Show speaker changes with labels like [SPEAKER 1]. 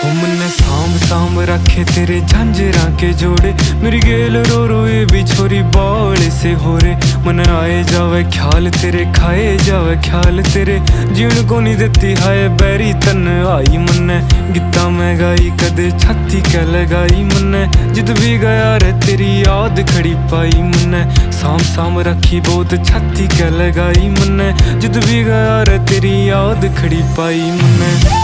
[SPEAKER 1] मन्ने सांभ सांभ रखे तेरे झांझरा के जोड़े, मेरी गेल रो रो ये भी छोरी बावले से हो रे। मन आए जावे ख्याल तेरे, खाए जावे ख्याल तेरे, जीण को नहीं देती हाय बैरी तन आई। मन्ने गीता मैं गाई कदे छाती कै लगाई, मन्ने जिद भी गया रे तेरी याद खड़ी पाई। मन्ने सांभ सांभ रखी बहुत छाती कै लगाई, मन्ने जिद भी गया रे तेरी याद खड़ी पाई। मन्ने